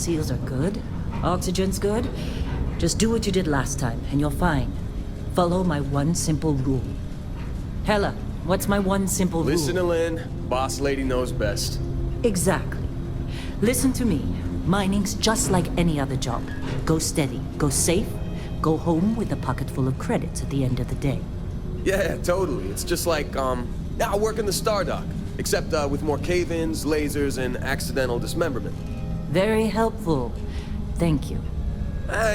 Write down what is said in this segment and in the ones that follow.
seals are good, oxygen's good, just do what you did last time, and you're fine. Follow my one simple rule. Hella, what's my one simple rule? Listen to Lynn. Boss lady knows best. Exactly. Listen to me. Mining's just like any other job. Go steady, go safe, go home with a pocket full of credits at the end of the day. Yeah, totally. It's just like, now work in the Star Dock. Except with more cave-ins, lasers, and accidental dismemberment. Very helpful. Thank you.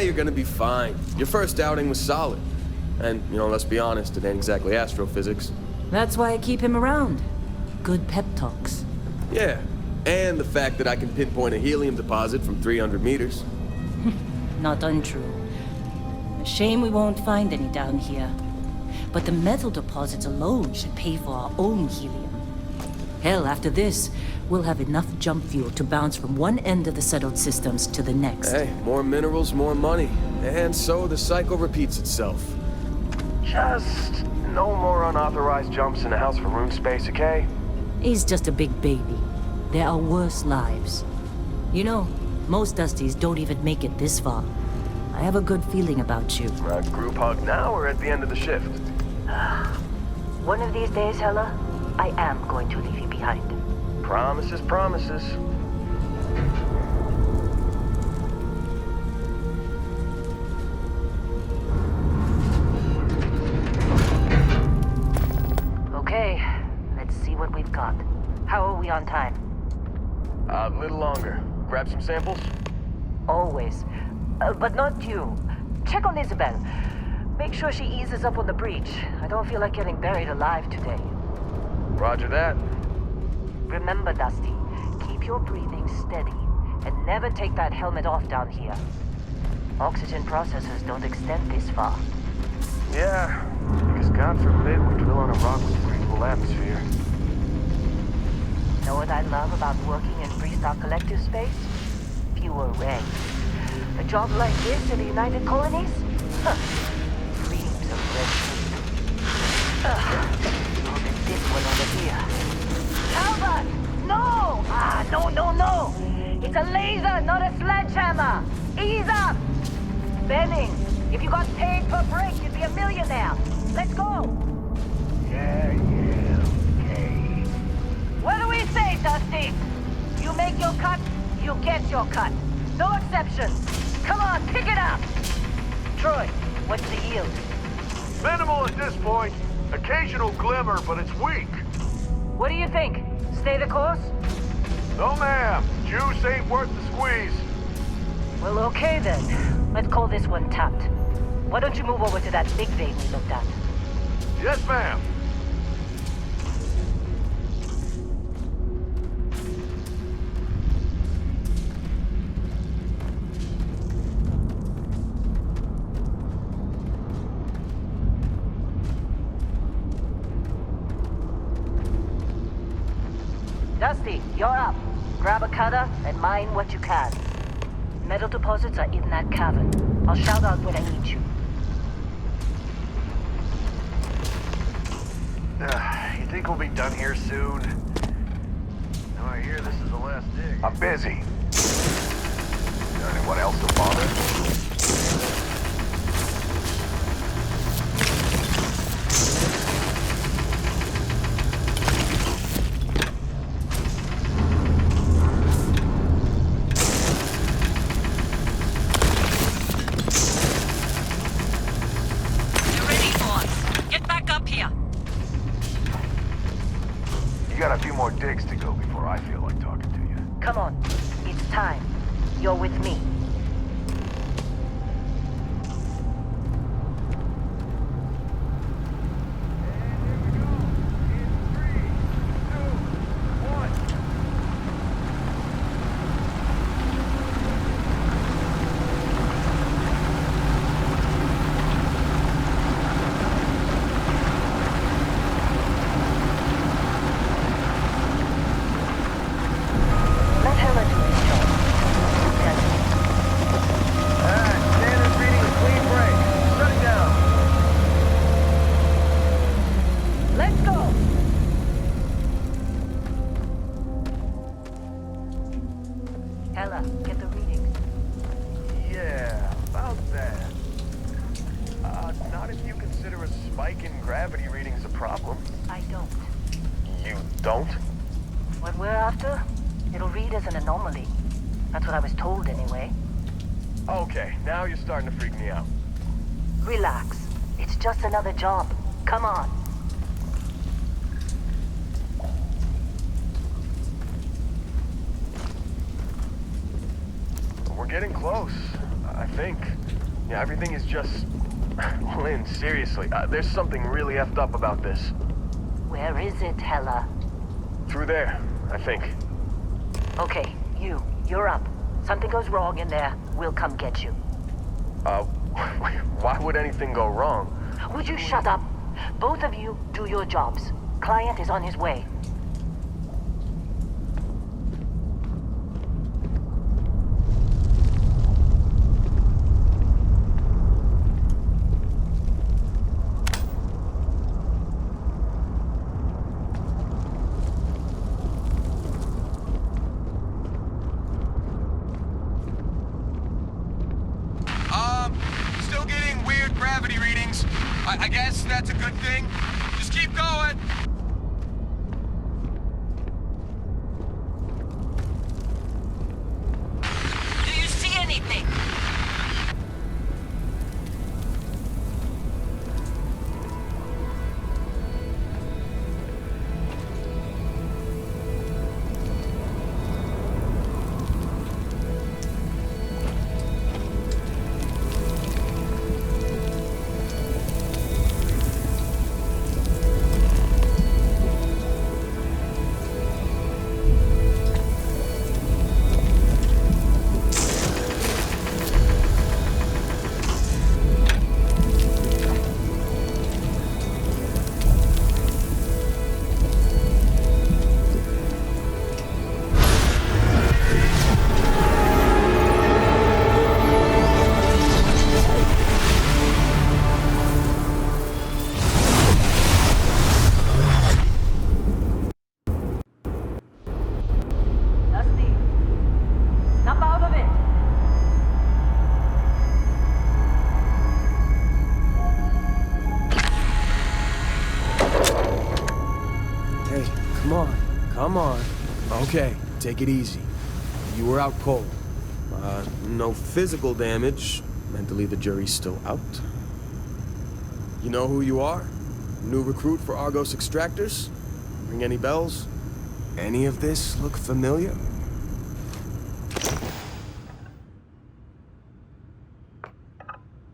You're gonna be fine. Your first outing was solid. And, let's be honest, it ain't exactly astrophysics. That's why I keep him around. Good pep talks. Yeah, and the fact that I can pinpoint a helium deposit from 300 meters. Not untrue. A shame we won't find any down here. But the metal deposits alone should pay for our own helium. Hell, after this, we'll have enough jump fuel to bounce from one end of the settled systems to the next. Hey, more minerals, more money. And so the cycle repeats itself. Just no more unauthorized jumps in the house for room space, okay? He's just a big baby. There are worse lives. Most Dusties don't even make it this far. I have a good feeling about you. Group hug now or at the end of the shift? One of these days, Hella, I am going to leave you behind. Promises, promises. Okay, let's see what we've got. How are we on time? A little longer. Grab some samples? Always. But not you. Check on Isabel. Make sure she eases up on the breach. I don't feel like getting buried alive today. Roger that. Remember, Dusty, keep your breathing steady and never take that helmet off down here. Oxygen processors don't extend this far. Yeah, because God forbid we drill on a rock with breathable atmosphere. Know what I love about working in Freestar Collective space? Fewer regs. A job like this in the United Colonies? Huh. Dreams of red tape. Look at this one over here. Talbot! No! No! It's a laser, not a sledgehammer! Ease up! Benning, if you got paid per break, you'd be a millionaire. Let's go! Yeah, okay. What do we say, Dusty? You make your cut, you get your cut. No exceptions. Come on, pick it up! Troy, what's the yield? Minimal at this point. Occasional glimmer, but it's weak. What do you think? Stay the course? No, ma'am. Juice ain't worth the squeeze. Well, okay then. Let's call this one tapped. Why don't you move over to that big vein we looked at? Yes, ma'am. Dusty, you're up. Grab a cutter and mine what you can. Metal deposits are in that cavern. I'll shout out when I need you. You think we'll be done here soon? No, I hear this is the last dig. I'm busy. Is there anyone else to bother? You got a few more digs to go before I feel like talking to you. Come on. It's time. You're with me. Let Hella do his job. gravity reading's a problem. I don't. You don't? What we're after, it'll read as an anomaly. That's what I was told anyway. Okay, now you're starting to freak me out. Relax. It's just another job. Come on. We're getting close, I think. Yeah, everything is just... Lynn, seriously, there's something really effed up about this. Where is it, Hella? Through there, I think. Okay, you're up. Something goes wrong in there, we'll come get you. Why would anything go wrong? Would you shut up? Both of you do your jobs. Client is on his way. Still getting weird gravity readings. I guess that's a good thing. Just keep going. Do you see anything? Come on. Okay, take it easy. You were out cold. No physical damage. Mentally, the jury's still out. You know who you are? New recruit for Argos Extractors? Ring any bells? Any of this look familiar?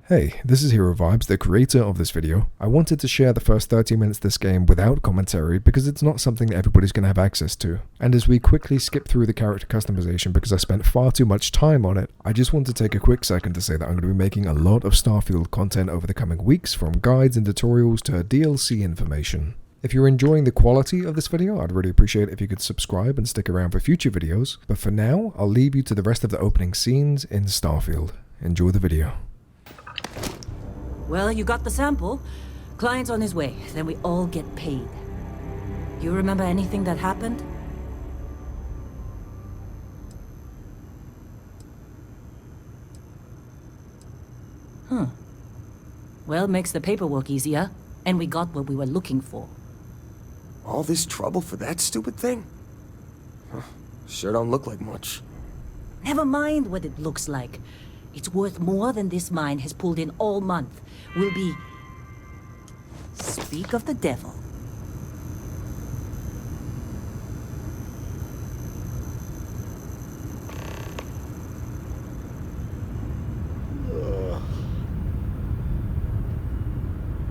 Hey, this is HeroVibes, the creator of this video. I wanted to share the first 30 minutes of this game without commentary because it's not something that everybody's going to have access to. And as we quickly skip through the character customization because I spent far too much time on it, I just want to take a quick second to say that I'm going to be making a lot of Starfield content over the coming weeks, from guides and tutorials to DLC information. If you're enjoying the quality of this video, I'd really appreciate it if you could subscribe and stick around for future videos. But for now, I'll leave you to the rest of the opening scenes in Starfield. Enjoy the video. Well, you got the sample. Client's on his way, then we all get paid. You remember anything that happened? Well, makes the paperwork easier, and we got what we were looking for. All this trouble for that stupid thing? Huh, sure don't look like much. Never mind what it looks like. It's worth more than this mine has pulled in all month. Will be... Speak of the devil.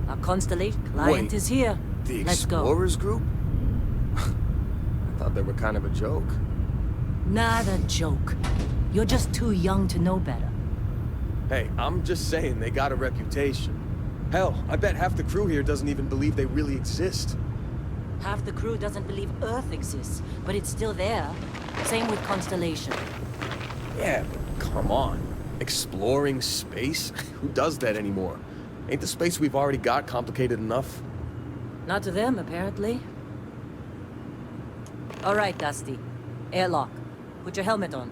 Our Constellation client is here. The Let's go. Explorers group? I thought they were kind of a joke. Not a joke. You're just too young to know better. Hey, I'm just saying they got a reputation. Hell, I bet half the crew here doesn't even believe they really exist. Half the crew doesn't believe Earth exists, but it's still there. Same with Constellation. Yeah, but come on. Exploring space? Who does that anymore? Ain't the space we've already got complicated enough? Not to them, apparently. All right, Dusty. Airlock. Put your helmet on.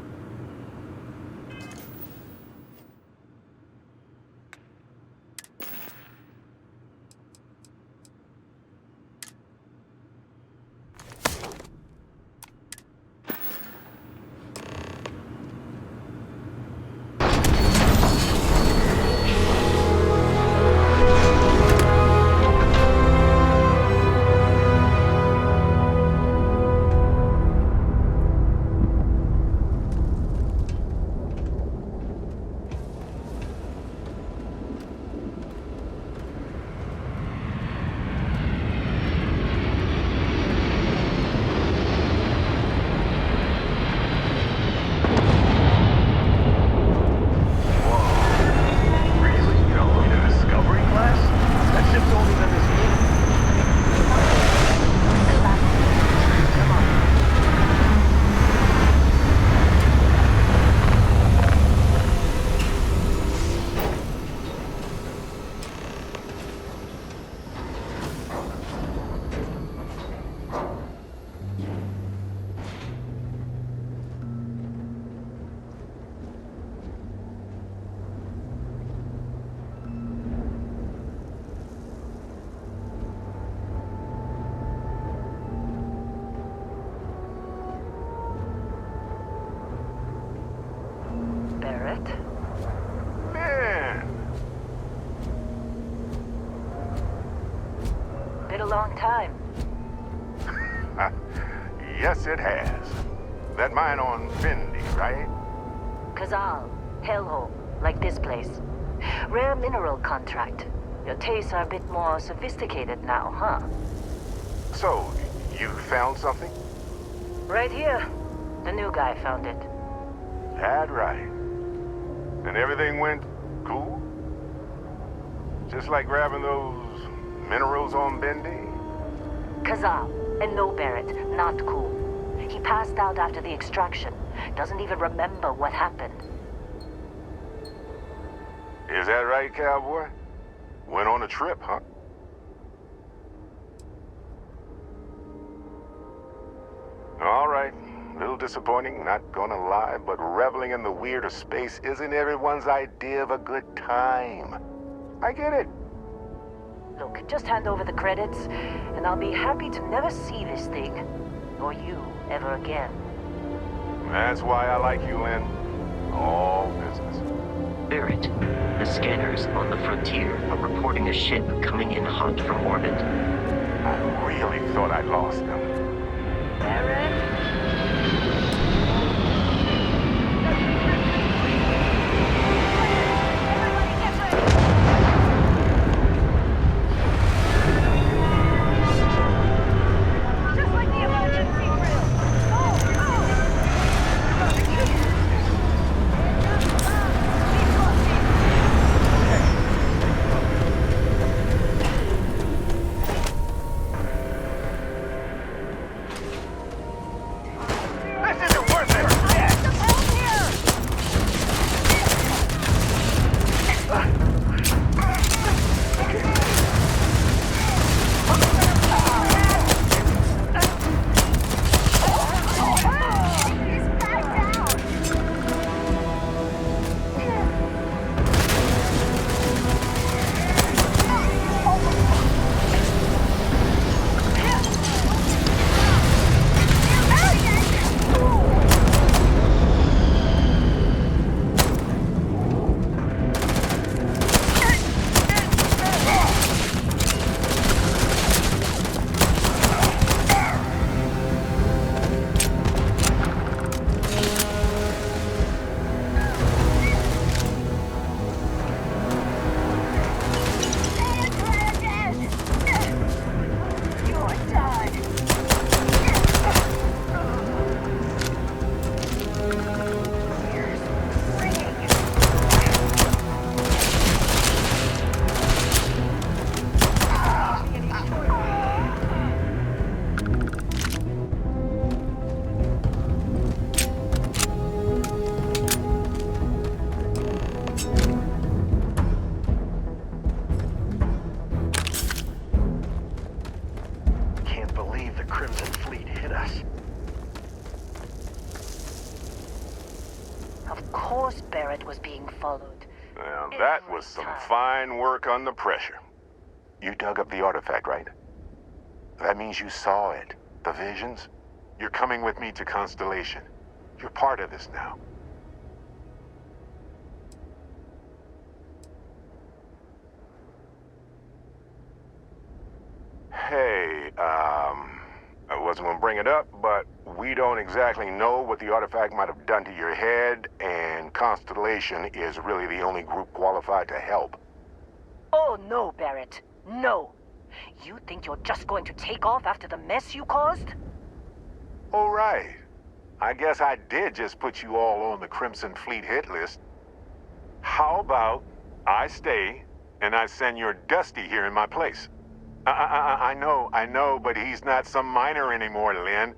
Barrett. Man! Been a long time. Yes, it has. That mine on Fendi, right? Kazal, hellhole, like this place. Rare mineral contract. Your tastes are a bit more sophisticated now, huh? So, you found something? Right here. The new guy found it. That right. And everything went cool? Just like grabbing those minerals on Bendy? Kazal, and no Barrett, not cool. He passed out after the extraction. Doesn't even remember what happened. Is that right, cowboy? Went on a trip, huh? All right. A little disappointing, not gonna lie, but reveling in the weird of space isn't everyone's idea of a good time. I get it. Look, just hand over the credits, and I'll be happy to never see this thing, or you, ever again. That's why I like you, Lynn. All business. Barrett, the scanners on the frontier are reporting a ship coming in hot from orbit. I really thought I'd lost them. Barrett? Was being followed. Well, that was some fine work under pressure. You dug up the artifact, right? That means you saw it. The visions? You're coming with me to Constellation. You're part of this now. Hey, I wasn't gonna bring it up, but we don't exactly know what the artifact might have done to your head, and Constellation is really the only group qualified to help. Oh, no, Barrett. No. You think you're just going to take off after the mess you caused? Oh, right. I guess I did just put you all on the Crimson Fleet hit list. How about I stay, and I send your Dusty here in my place? I know, but he's not some miner anymore, Lynn.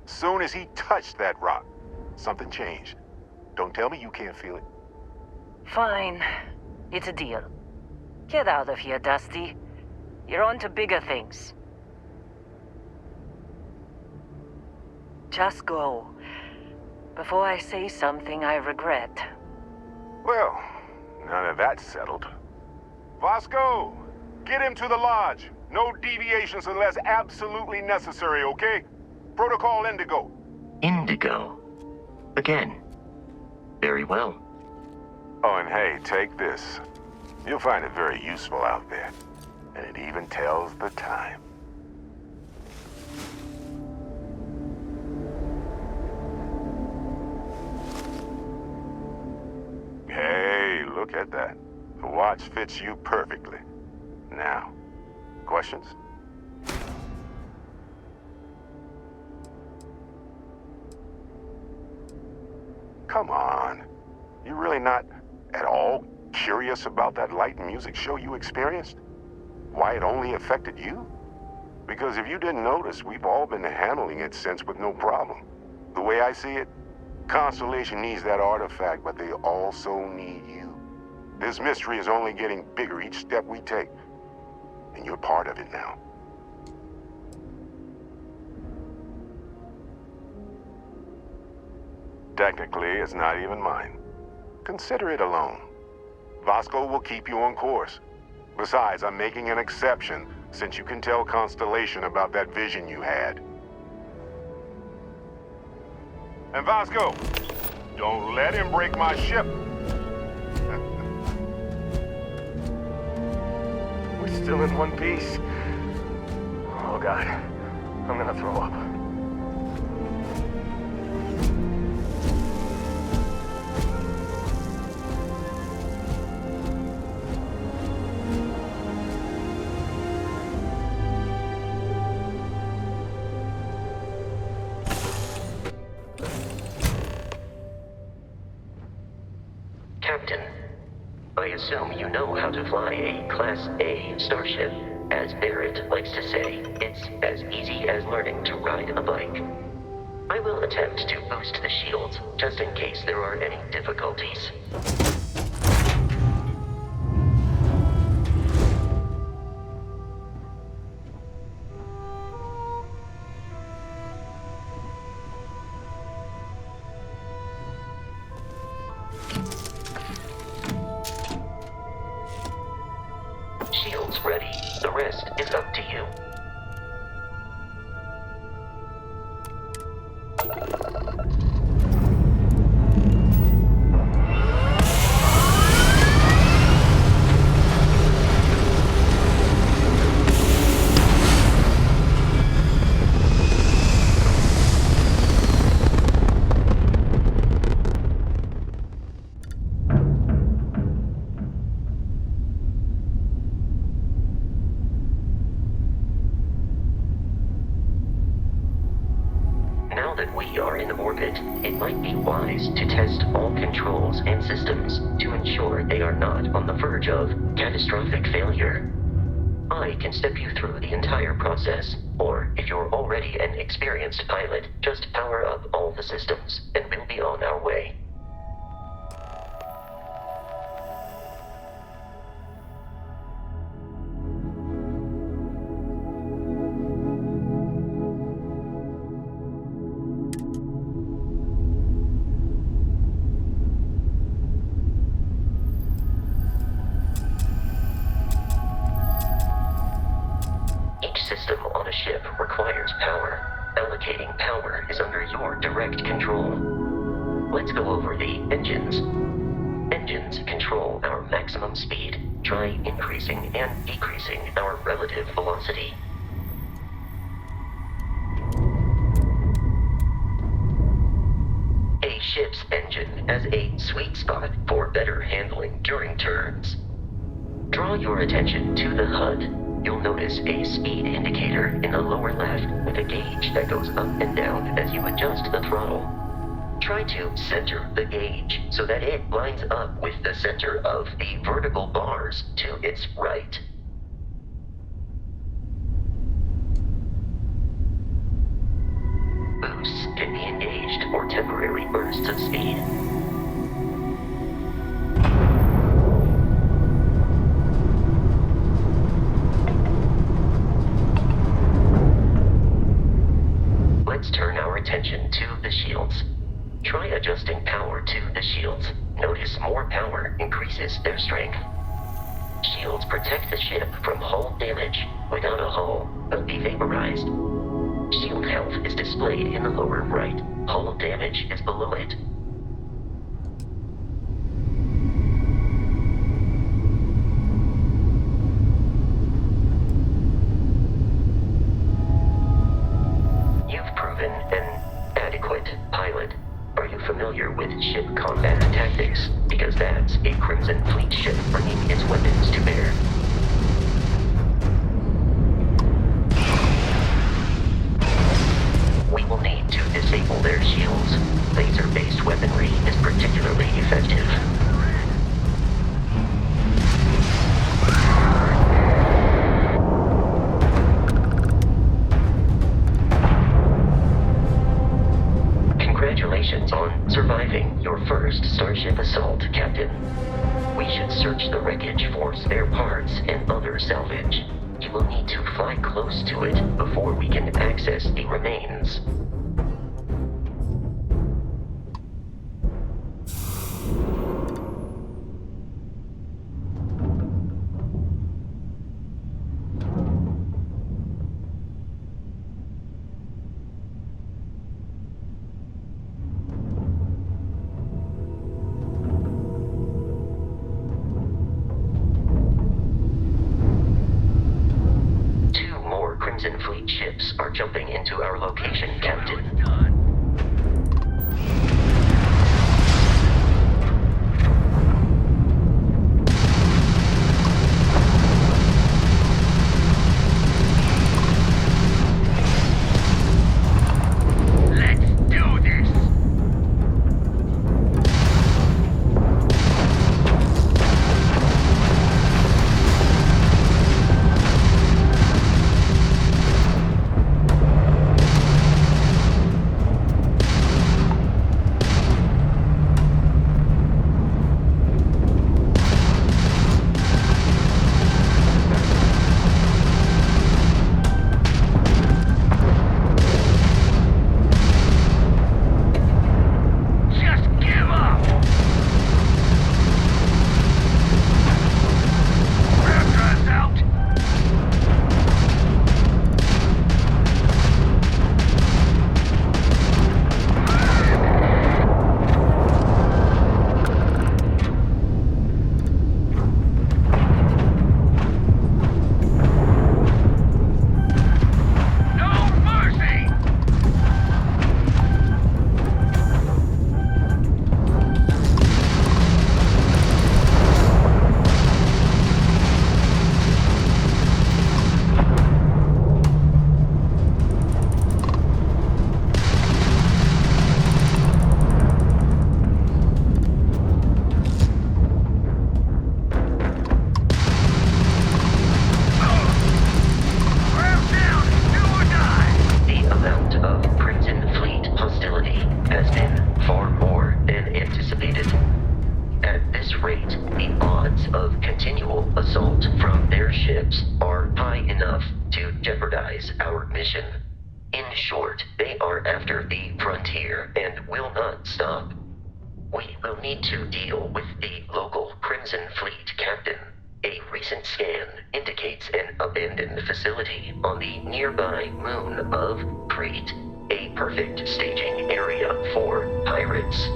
Soon as he touched that rock, something changed. Don't tell me you can't feel it. Fine. It's a deal. Get out of here, Dusty. You're on to bigger things. Just go. Before I say something I regret. Well, now that that's settled. Vasco! Get him to the lodge. No deviations unless absolutely necessary, okay? Protocol Indigo. Indigo? Again? Very well. Oh, and hey, take this. You'll find it very useful out there. And it even tells the time. Hey, look at that. The watch fits you perfectly. Now, questions? Come on. You really not at all curious about that light and music show you experienced? Why it only affected you? Because if you didn't notice, we've all been handling it since with no problem. The way I see it, Constellation needs that artifact, but they also need you. This mystery is only getting bigger each step we take. And you're part of it now. Technically, it's not even mine. Consider it a loan. Vasco will keep you on course. Besides, I'm making an exception since you can tell Constellation about that vision you had. And Vasco, don't let him break my ship. We're still in one piece. Oh God, I'm gonna throw up. Captain, I assume you know how to fly a Class A starship. As Barrett likes to say, it's as easy as learning to ride a bike. I will attempt to boost the shields, just in case there are any difficulties. Shields ready. The rest is up to you. Now that we are in orbit, it might be wise to test all controls and systems to ensure they are not on the verge of catastrophic failure. I can step you through the entire process, or if you're already an experienced pilot, just power up all the systems, and we'll be on our way. Each system on a ship requires power. Allocating power is under your direct control. Let's go over the engines. Engines control our maximum speed. Try increasing and decreasing our relative velocity. A ship's engine has a sweet spot for better handling during turns. Draw your attention to the HUD. You'll notice a speed indicator in the lower left with a gauge that goes up and down as you adjust the throttle. Try to center the gauge so that it lines up with the center of the vertical bars to its right. Boosts can be engaged for temporary bursts of speed. Let's turn our attention to the shields. Try adjusting power to the shields. Notice more power increases their strength. Shields protect the ship from hull damage. Without a hull, they'll be vaporized. Shield health is displayed in the lower right. Hull damage is below it. tactics, because that's a Crimson Fleet ship bringing its weapons to bear. We will need to disable their shields. Laser-based weaponry is particularly effective. Congratulations on surviving your first Starship assault, Captain. We should search the wreckage for spare parts and other salvage. You will need to fly close to it before we can access the remains. Crimson Fleet ships are jumping into our location, Captain. Our mission. In short, they are after the frontier and will not stop. We will need to deal with the local Crimson Fleet captain. A recent scan indicates an abandoned facility on the nearby moon of Kreet, a perfect staging area for pirates.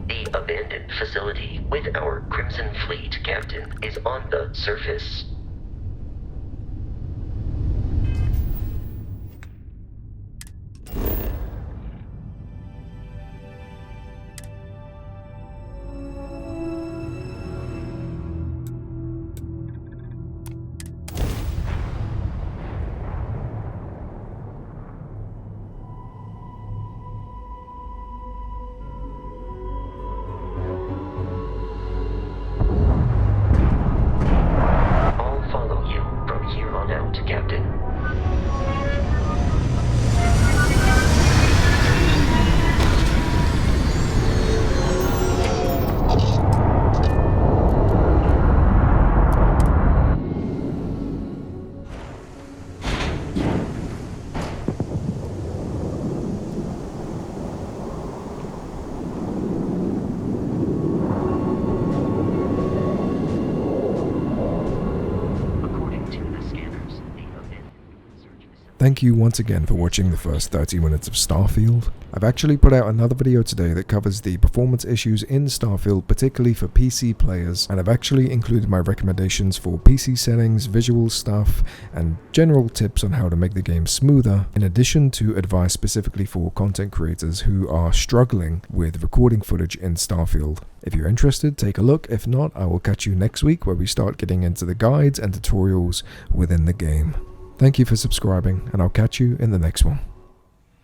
The abandoned facility with our Crimson Fleet captain is on the surface. Thank you once again for watching the first 30 minutes of Starfield. I've actually put out another video today that covers the performance issues in Starfield, particularly for PC players, and I've actually included my recommendations for PC settings, visual stuff, and general tips on how to make the game smoother, in addition to advice specifically for content creators who are struggling with recording footage in Starfield. If you're interested, take a look. If not, I will catch you next week where we start getting into the guides and tutorials within the game. Thank you for subscribing, and I'll catch you in the next one.